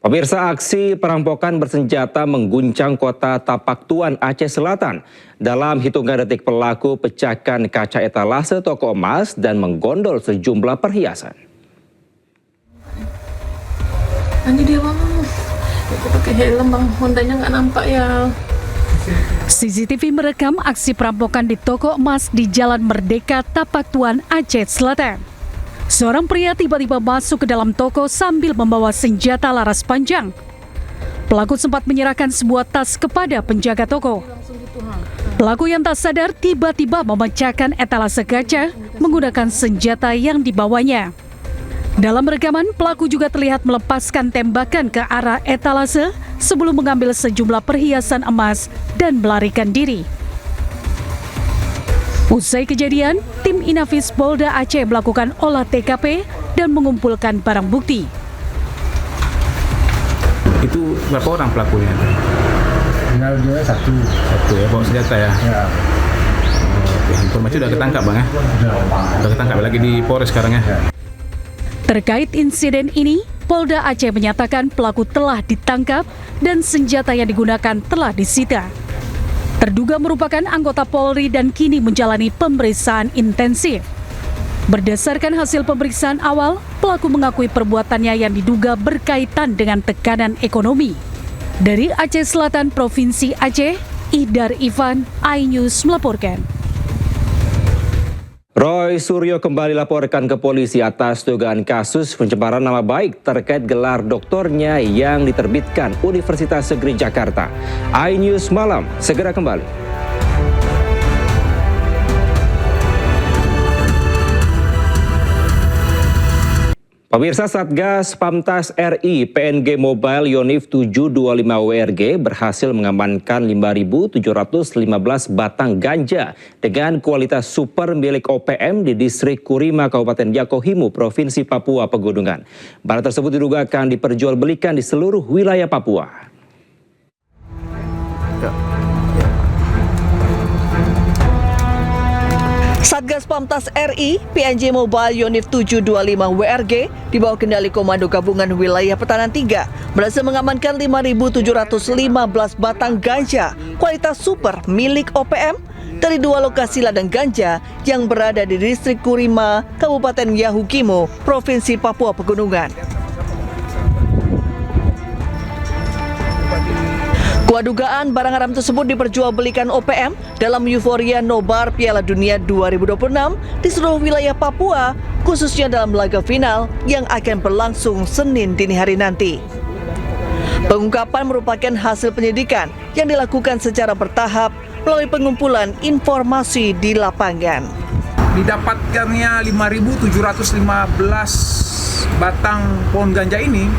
Pemirsa, aksi perampokan bersenjata mengguncang kota Tapak Tuan, Aceh Selatan. Dalam hitungan detik pelaku pecahkan kaca etalase toko emas dan menggondol sejumlah perhiasan. Ini dia bang, aku pakai helm bang, Hondanya nggak nampak ya. CCTV merekam aksi perampokan di toko emas di Jalan Merdeka, Tapak Tuan, Aceh Selatan. Seorang pria tiba-tiba masuk ke dalam toko sambil membawa senjata laras panjang. Pelaku sempat menyerahkan sebuah tas kepada penjaga toko. Pelaku yang tak sadar tiba-tiba memecahkan etalase kaca menggunakan senjata yang dibawanya. Dalam rekaman, pelaku juga terlihat melepaskan tembakan ke arah etalase sebelum mengambil sejumlah perhiasan emas dan melarikan diri. Usai kejadian, tim Inafis Polda Aceh melakukan olah TKP dan mengumpulkan barang bukti. Itu berapa orang pelakunya? Tinggal dia satu Ya, bawa senjata ya? ya. Oke, informasi udah ketangkap bang ya? Udah ketangkap lagi di Polres sekarang ya? Terkait insiden ini, Polda Aceh menyatakan pelaku telah ditangkap dan senjata yang digunakan telah disita. Terduga merupakan anggota Polri dan kini menjalani pemeriksaan intensif. Berdasarkan hasil pemeriksaan awal, pelaku mengakui perbuatannya yang diduga berkaitan dengan tekanan ekonomi. Dari Aceh Selatan, Provinsi Aceh, Ihdar Ivan, iNews melaporkan. Roy Suryo kembali laporkan ke polisi atas dugaan kasus pencemaran nama baik terkait gelar doktornya yang diterbitkan Universitas Negeri Jakarta. iNews Malam segera kembali. Pemirsa, Satgas Pamtas RI PNG Mobile Yonif 725 WRG berhasil mengamankan 5.715 batang ganja dengan kualitas super milik OPM di distrik Kurima, Kabupaten Yakohimo, Provinsi Papua Pegunungan. Barang tersebut diduga akan diperjualbelikan di seluruh wilayah Papua. Satgas Pamtas RI PNG Mobile Yonif 725 WRG di bawah kendali Komando Gabungan Wilayah Pertahanan 3 berhasil mengamankan 5.715 batang ganja kualitas super milik OPM dari dua lokasi ladang ganja yang berada di distrik Kurima, Kabupaten Yakohimo, Provinsi Papua Pegunungan. Kuat dugaan barang haram tersebut diperjualbelikan OPM dalam euforia nobar Piala Dunia 2026 di seluruh wilayah Papua, khususnya dalam laga final yang akan berlangsung Senin dini hari nanti. Pengungkapan merupakan hasil penyidikan yang dilakukan secara bertahap melalui pengumpulan informasi di lapangan. Didapatkannya 5.715 batang pohon ganja ini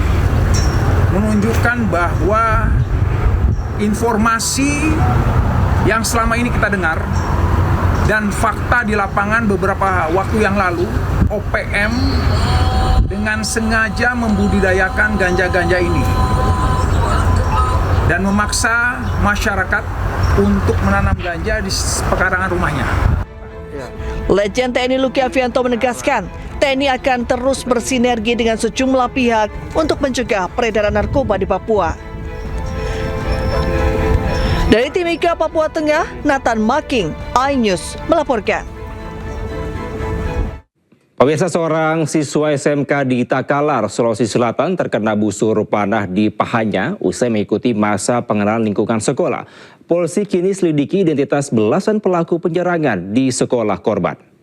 menunjukkan bahwa informasi yang selama ini kita dengar dan fakta di lapangan beberapa waktu yang lalu, OPM dengan sengaja membudidayakan ganja-ganja ini dan memaksa masyarakat untuk menanam ganja di pekarangan rumahnya. Letjen TNI Luki Avianto menegaskan, TNI akan terus bersinergi dengan sejumlah pihak untuk mencegah peredaran narkoba di Papua. Dari Timika, Papua Tengah, Nathan Making, iNews melaporkan. Pemirsa, seorang siswa SMK di Takalar, Sulawesi Selatan terkena busur panah di pahanya usai mengikuti masa pengenalan lingkungan sekolah. Polisi kini selidiki identitas belasan pelaku penyerangan di sekolah korban.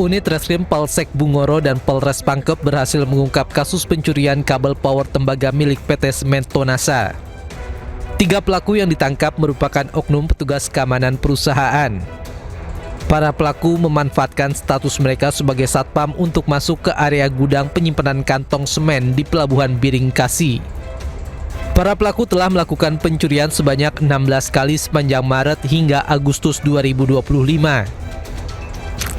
Unit Reskrim Polsek Bungoro dan Polres Pangkep berhasil mengungkap kasus pencurian kabel power tembaga milik PT Semen Tonasa. 3 pelaku yang ditangkap merupakan oknum petugas keamanan perusahaan. Para pelaku memanfaatkan status mereka sebagai satpam untuk masuk ke area gudang penyimpanan kantong semen di Pelabuhan Biring Kasi. Para pelaku telah melakukan pencurian sebanyak 16 kali sepanjang Maret hingga Agustus 2025.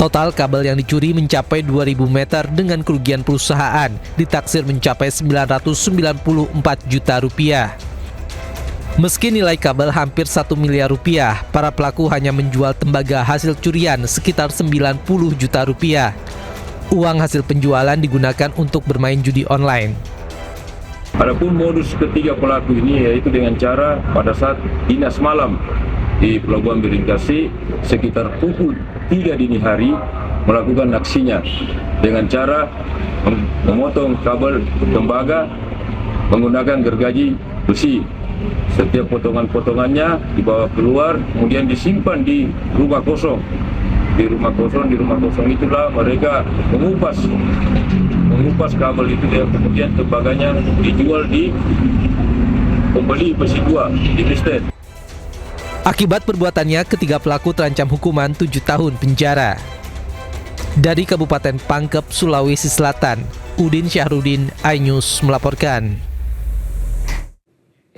Total kabel yang dicuri mencapai 2.000 meter dengan kerugian perusahaan ditaksir mencapai 994 juta rupiah. Meski nilai kabel hampir 1 miliar rupiah, para pelaku hanya menjual tembaga hasil curian sekitar 90 juta rupiah. Uang hasil penjualan digunakan untuk bermain judi online. Adapun modus ketiga pelaku ini yaitu dengan cara pada saat dinas malam di Pelabuhan Berinkasi sekitar pukul 3 dini hari melakukan aksinya dengan cara memotong kabel tembaga menggunakan gergaji besi. Setiap potongan-potongannya dibawa keluar kemudian disimpan di rumah kosong. Di rumah kosong itulah mereka mengupas kabel itu dan kemudian tembaganya dijual di pembeli besi 2 di Kristen. Akibat perbuatannya, ketiga pelaku terancam hukuman 7 tahun penjara. Dari Kabupaten Pangkep, Sulawesi Selatan, Udin Syahrudin, iNews melaporkan.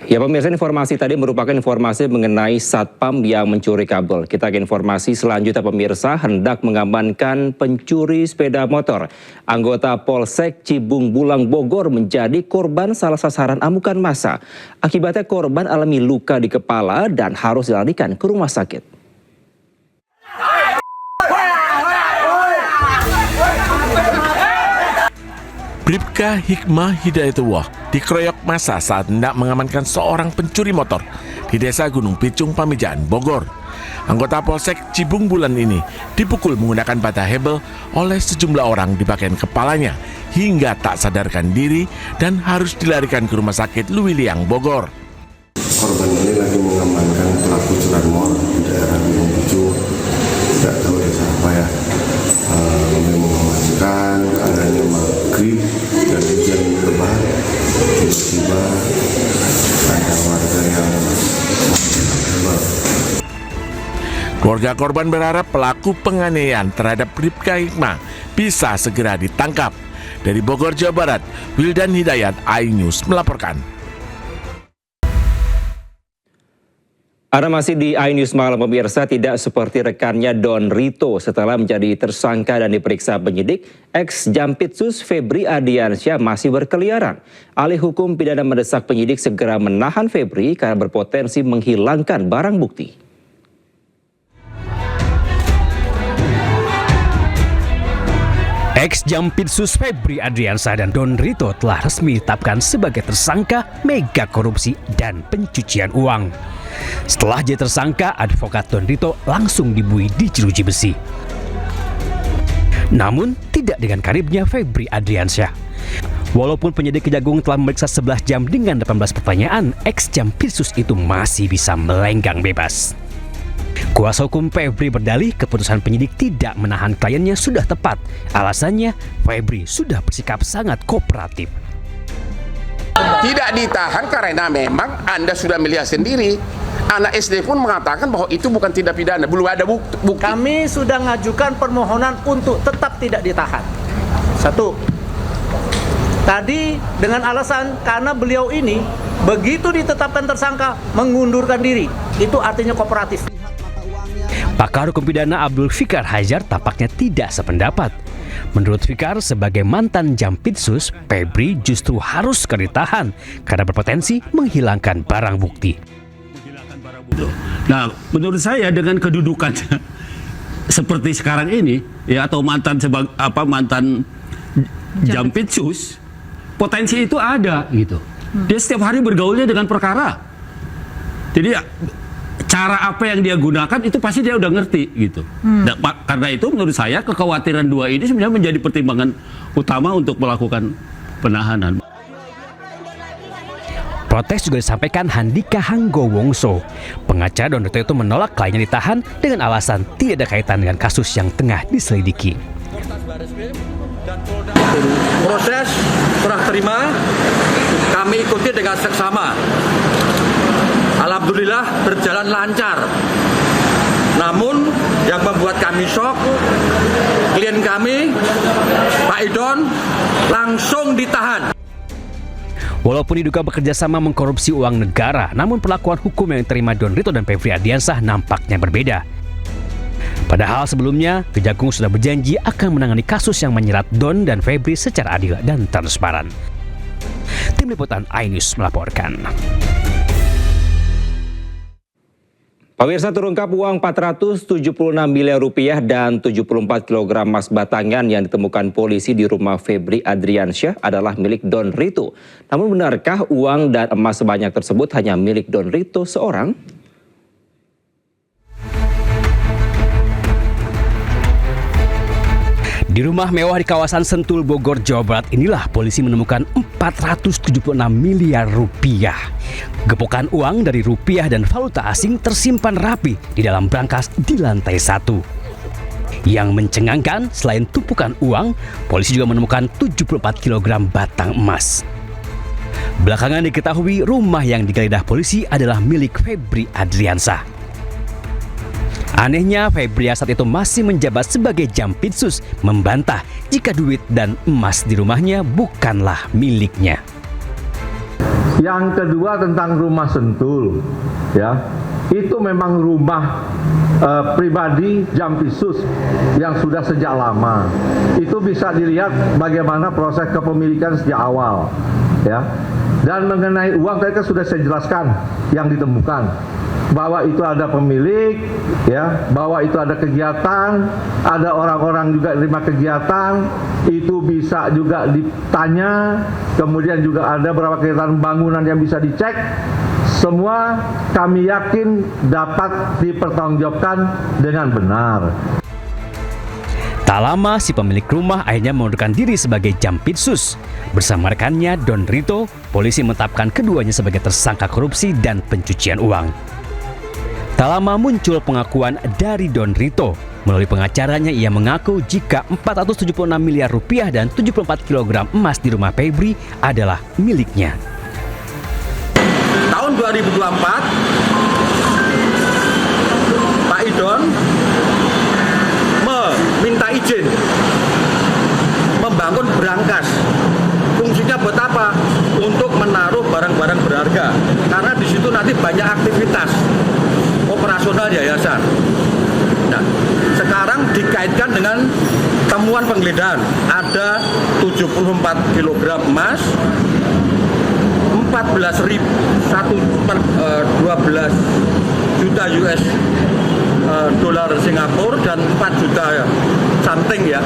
Ya pemirsa, informasi tadi merupakan informasi mengenai satpam yang mencuri kabel. Kita ke informasi selanjutnya pemirsa, hendak mengamankan pencuri sepeda motor. Anggota Polsek Cibung Bulang Bogor menjadi korban salah sasaran amukan massa. Akibatnya korban alami luka di kepala dan harus dilarikan ke rumah sakit. Bribka Hikmah Hidayatullah dikeroyok massa saat hendak mengamankan seorang pencuri motor di Desa Gunung Picung, Pamijaan, Bogor. Anggota Polsek Cibung Bulan ini dipukul menggunakan bata hebel oleh sejumlah orang di bagian kepalanya hingga tak sadarkan diri dan harus dilarikan ke rumah sakit Luwiliang, Bogor. Korban ini lagi mengamankan pelaku curanmor di daerah Gunung Picung, tidak tahu desa apa ya. Mengamankan keadaannya maghrib dan hujan lebat, tiba-tiba ada warga yang Keluarga korban berharap pelaku penganiayaan terhadap Bribka Hikmah bisa segera ditangkap. Dari Bogor, Jawa Barat, Wildan Hidayat, iNews melaporkan. Anda masih di iNews Malam pemirsa, tidak seperti rekannya Don Rito setelah menjadi tersangka dan diperiksa penyidik, ex-Jampitsus Febri Ardiansyah masih berkeliaran. Ahli hukum pidana mendesak penyidik segera menahan Febri karena berpotensi menghilangkan barang bukti. Ex-Jampitsus Febri Ardiansyah dan Don Rito telah resmi ditetapkan sebagai tersangka mega korupsi dan pencucian uang. Setelah jadi tersangka, advokat Don Rito langsung dibuih di jeruji besi. Namun, tidak dengan karibnya Febri Ardiansyah. Walaupun penyidik Kejagung telah memeriksa 11 jam dengan 18 pertanyaan, ex-Jampitsus itu masih bisa melenggang bebas. Kuasa hukum Febri berdalih keputusan penyidik tidak menahan kliennya sudah tepat. Alasannya, Febri sudah bersikap sangat kooperatif. Tidak ditahan karena memang Anda sudah melihat sendiri. Anak SD pun mengatakan bahwa itu bukan tindak pidana, belum ada bukti. Kami sudah mengajukan permohonan untuk tetap tidak ditahan. Satu, tadi dengan alasan karena beliau ini begitu ditetapkan tersangka mengundurkan diri, itu artinya kooperatif. Pakar hukum pidana Abdul Fikar Hajar tampaknya tidak sependapat. Menurut Fikar, sebagai mantan Jampitsus, Febri justru harus ditahan karena berpotensi menghilangkan barang bukti. Nah, menurut saya dengan kedudukannya seperti sekarang ini, ya atau mantan Jampitsus, potensi itu ada gitu. Dia setiap hari bergaulnya dengan perkara. Jadi cara apa yang dia gunakan itu pasti dia udah ngerti gitu. Nah, karena itu menurut saya kekhawatiran dua ini sebenarnya menjadi pertimbangan utama untuk melakukan penahanan. Protes juga disampaikan Handika Hanggowongso. Pengacara Don Rito itu menolak kliennya ditahan dengan alasan tidak ada kaitan dengan kasus yang tengah diselidiki. Proses serah terima kami ikuti dengan seksama. Alhamdulillah berjalan lancar. Namun yang membuat kami shock, klien kami, Pak Idon, langsung ditahan. Walaupun diduga bekerja sama mengkorupsi uang negara, namun perlakuan hukum yang diterima Don Rito dan Febri Ardiansyah nampaknya berbeda. Padahal sebelumnya, Kejagung sudah berjanji akan menangani kasus yang menyerat Don dan Febri secara adil dan transparan. Tim Liputan iNews melaporkan. Pemirsa, terungkap uang 476 miliar rupiah dan 74 kg emas batangan yang ditemukan polisi di rumah Febri Adriansyah adalah milik Don Rito. Namun benarkah uang dan emas sebanyak tersebut hanya milik Don Rito seorang? Di rumah mewah di kawasan Sentul, Bogor, Jawa Barat inilah polisi menemukan 476 miliar rupiah. Gepokan uang dari rupiah dan valuta asing tersimpan rapi di dalam brankas di lantai 1. Yang mencengangkan, selain tumpukan uang, polisi juga menemukan 74 kg batang emas. Belakangan diketahui rumah yang digeledah polisi adalah milik Febri Adriansyah. Anehnya, Febri saat itu masih menjabat sebagai Jampitsus, membantah jika duit dan emas di rumahnya bukanlah miliknya. Yang kedua tentang rumah Sentul, ya, itu memang rumah pribadi Jampitsus yang sudah sejak lama. Itu bisa dilihat bagaimana proses kepemilikan sejak awal, ya. Dan mengenai uang tadi kan sudah saya jelaskan yang ditemukan. Bahwa itu ada pemilik, ya, bahwa itu ada kegiatan, ada orang-orang juga terima kegiatan, itu bisa juga ditanya, kemudian juga ada beberapa kegiatan bangunan yang bisa dicek. Semua kami yakin dapat dipertanggungjawabkan dengan benar. Tak lama si pemilik rumah akhirnya mengundurkan diri sebagai Jampitsus. Bersama rekannya Don Rito, polisi menetapkan keduanya sebagai tersangka korupsi dan pencucian uang. Tak lama muncul pengakuan dari Don Rito. Melalui pengacaranya ia mengaku jika 476 miliar rupiah dan 74 kg emas di rumah Febri adalah miliknya. Tahun 2024, Pak Idon meminta izin membangun brankas. Fungsinya buat apa? Untuk menaruh barang-barang berharga. Karena di situ nanti banyak aktivitas operasional yayasan. Nah, sekarang dikaitkan dengan temuan penggeledahan. Ada 74 kg emas, 12 juta US dolar Singapura dan 4 juta something ya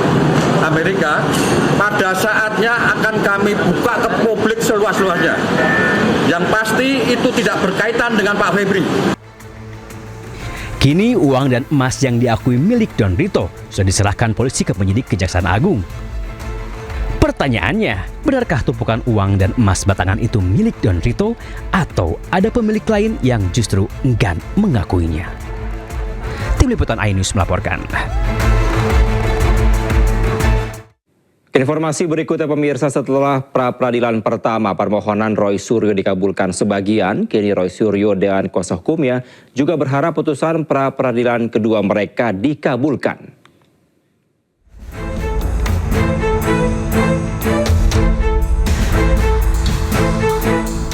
Amerika. Pada saatnya akan kami buka ke publik seluas-luasnya. Yang pasti itu tidak berkaitan dengan Pak Febri. Kini uang dan emas yang diakui milik Don Rito sudah diserahkan polisi ke penyidik Kejaksaan Agung. Pertanyaannya, benarkah tumpukan uang dan emas batangan itu milik Don Rito atau ada pemilik lain yang justru enggan mengakuinya? Tim Liputan iNews melaporkan. Informasi berikutnya pemirsa, setelah pra-peradilan pertama permohonan Roy Suryo dikabulkan sebagian, kini Roy Suryo dan kuasa hukumnya juga berharap putusan pra-peradilan kedua mereka dikabulkan.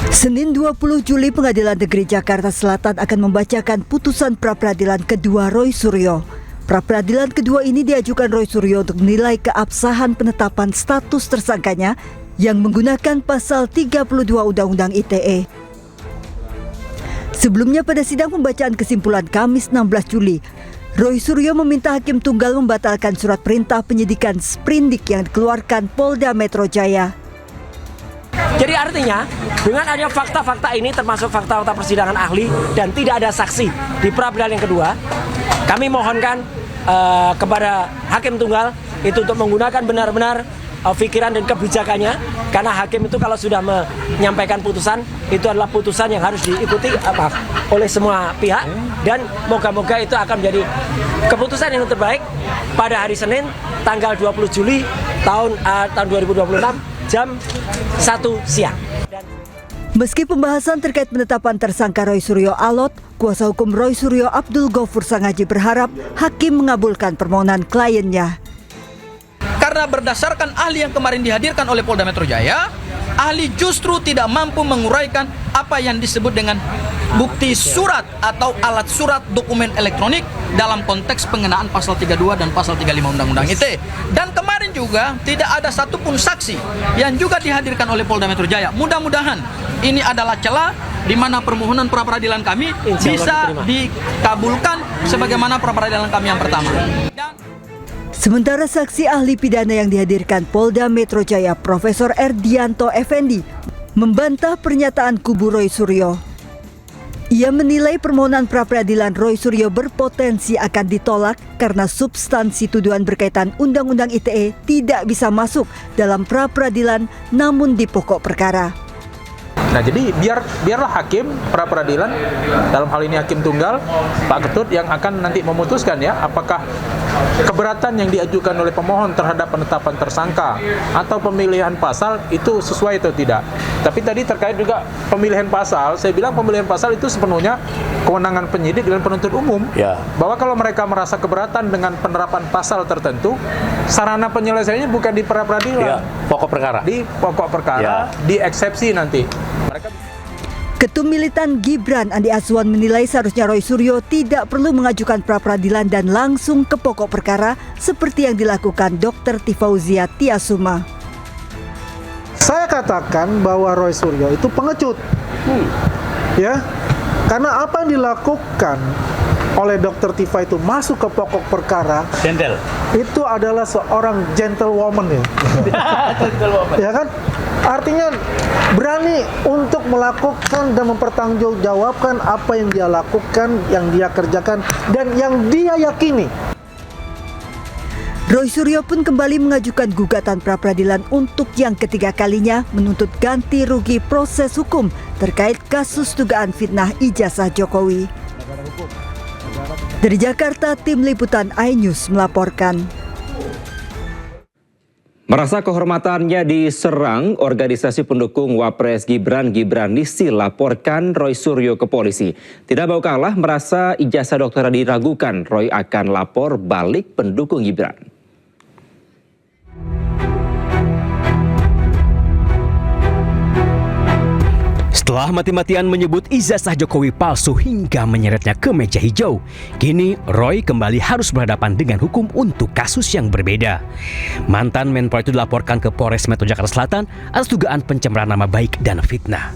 Senin 20 Juli Pengadilan Negeri Jakarta Selatan akan membacakan putusan pra-peradilan kedua Roy Suryo. Pra-peradilan kedua ini diajukan Roy Suryo untuk menilai keabsahan penetapan status tersangkanya yang menggunakan pasal 32 Undang-Undang ITE. Sebelumnya pada sidang pembacaan kesimpulan Kamis 16 Juli, Roy Suryo meminta Hakim Tunggal membatalkan surat perintah penyidikan sprindik yang dikeluarkan Polda Metro Jaya. Jadi artinya dengan adanya fakta-fakta ini termasuk fakta-fakta persidangan ahli dan tidak ada saksi di pra-peradilan yang kedua, kami mohonkan kepada Hakim Tunggal itu untuk menggunakan benar-benar pikiran dan kebijakannya, karena hakim itu kalau sudah menyampaikan putusan itu adalah putusan yang harus diikuti oleh semua pihak, dan moga-moga itu akan menjadi keputusan yang terbaik pada hari Senin tanggal 20 Juli tahun 2026 jam 1 siang. Meski pembahasan terkait penetapan tersangka Roy Suryo alot, kuasa hukum Roy Suryo Abdul Ghafur Sangaji berharap hakim mengabulkan permohonan kliennya. Karena berdasarkan ahli yang kemarin dihadirkan oleh Polda Metro Jaya, ahli justru tidak mampu menguraikan apa yang disebut dengan bukti surat atau alat surat dokumen elektronik dalam konteks pengenaan pasal 32 dan pasal 35 Undang-Undang ITE. Dan kemarin juga tidak ada satupun saksi yang juga dihadirkan oleh Polda Metro Jaya. Mudah-mudahan ini adalah celah di mana permohonan pra-peradilan kami bisa dikabulkan sebagaimana pra-peradilan kami yang pertama. Sementara saksi ahli pidana yang dihadirkan Polda Metro Jaya, Profesor Erdianto Effendi, membantah pernyataan kubu Roy Suryo. Ia menilai permohonan pra-peradilan Roy Suryo berpotensi akan ditolak karena substansi tuduhan berkaitan Undang-Undang ITE tidak bisa masuk dalam pra-peradilan namun di pokok perkara. Nah, jadi biarlah hakim pra-peradilan, dalam hal ini hakim tunggal, Pak Ketut, yang akan nanti memutuskan ya apakah keberatan yang diajukan oleh pemohon terhadap penetapan tersangka atau pemilihan pasal itu sesuai atau tidak. Tapi tadi terkait juga pemilihan pasal, saya bilang pemilihan pasal itu sepenuhnya kewenangan penyidik dan penuntut umum. Ya. Bahwa kalau mereka merasa keberatan dengan penerapan pasal tertentu, sarana penyelesaiannya bukan di pra-peradilan, pokok perkara. Di pokok perkara, di eksepsi nanti. Ketum militan Gibran Andi Azwan menilai seharusnya Roy Suryo tidak perlu mengajukan pra-peradilan dan langsung ke pokok perkara seperti yang dilakukan Dr. Tifauzia Tiasuma. Saya katakan bahwa Roy Suryo itu pengecut, ya, karena apa yang dilakukan oleh Dr. Tifa itu masuk ke pokok perkara, itu adalah seorang gentlewoman ya, ya kan? Artinya berani untuk melakukan dan mempertanggungjawabkan apa yang dia lakukan, yang dia kerjakan, dan yang dia yakini. Roy Suryo pun kembali mengajukan gugatan pra-peradilan untuk yang ketiga kalinya menuntut ganti rugi proses hukum terkait kasus dugaan fitnah ijazah Jokowi. Dari Jakarta, Tim Liputan iNews melaporkan. Merasa kehormatannya diserang, organisasi pendukung Wapres Gibran-Gibranisti laporkan Roy Suryo ke polisi. Tidak mau kalah merasa ijazah dokter diragukan, Roy akan lapor balik pendukung Gibran. Setelah mati-matian menyebut ijazah Jokowi palsu hingga menyeretnya ke meja hijau, kini Roy kembali harus berhadapan dengan hukum untuk kasus yang berbeda. Mantan Menpora itu dilaporkan ke Polres Metro Jakarta Selatan atas dugaan pencemaran nama baik dan fitnah.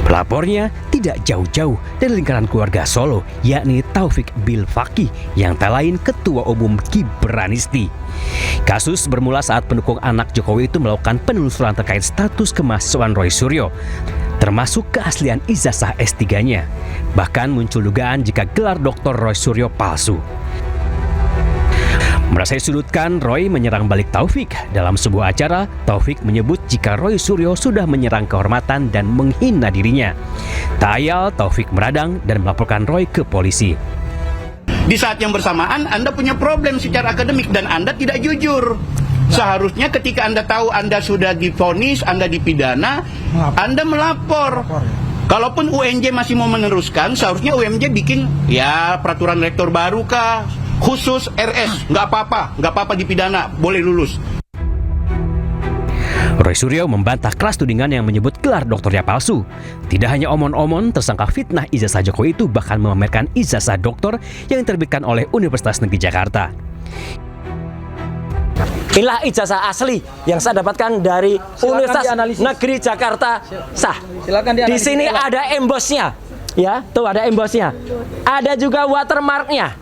Pelapornya tidak jauh-jauh dari lingkaran keluarga Solo, yakni Taufik Bilfaqih yang tak lain Ketua Umum Gibranisti. Kasus bermula saat pendukung anak Jokowi itu melakukan penelusuran terkait status kemahasiswaan Roy Suryo, termasuk keaslian ijazah S3-nya. Bahkan muncul dugaan jika gelar Dr. Roy Suryo palsu. Merasa disudutkan, Roy menyerang balik Taufik. Dalam sebuah acara, Taufik menyebut jika Roy Suryo sudah menyerang kehormatan dan menghina dirinya. Tak ayal, Taufik meradang dan melaporkan Roy ke polisi. Di saat yang bersamaan, Anda punya problem secara akademik dan Anda tidak jujur. Seharusnya ketika Anda tahu Anda sudah divonis, Anda dipidana, Anda melapor. Kalaupun UNJ masih mau meneruskan, seharusnya UNJ bikin ya peraturan rektor baru kah? Khusus RS, nggak apa-apa dipidana, boleh lulus. Roy Suryo membantah keras tudingan yang menyebut gelar doktornya palsu. Tidak hanya omon-omon, tersangka fitnah ijazah Jokowi itu bahkan memamerkan ijazah doktor yang diterbitkan oleh Universitas Negeri Jakarta. Inilah ijazah asli yang saya dapatkan dari Universitas Negeri Jakarta sah. Di sini ada embosnya, ya, tuh ada embosnya. Ada juga watermarknya.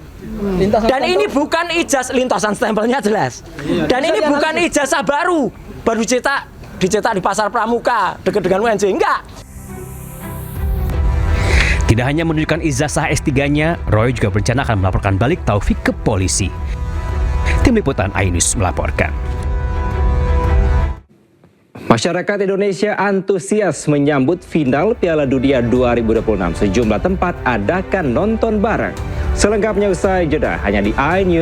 Dan ini bukan ijazah, lintasan stempelnya jelas. Dan ini bukan ijazah baru dicetak di Pasar Pramuka dekat dengan UNJ, enggak. Tidak hanya menunjukkan ijazah S3-nya, Roy juga berencana akan melaporkan balik Taufik ke polisi. Tim Liputan iNews melaporkan. Masyarakat Indonesia antusias menyambut final Piala Dunia 2026. Sejumlah tempat adakan nonton bareng. Selengkapnya usai jeda hanya di iNews.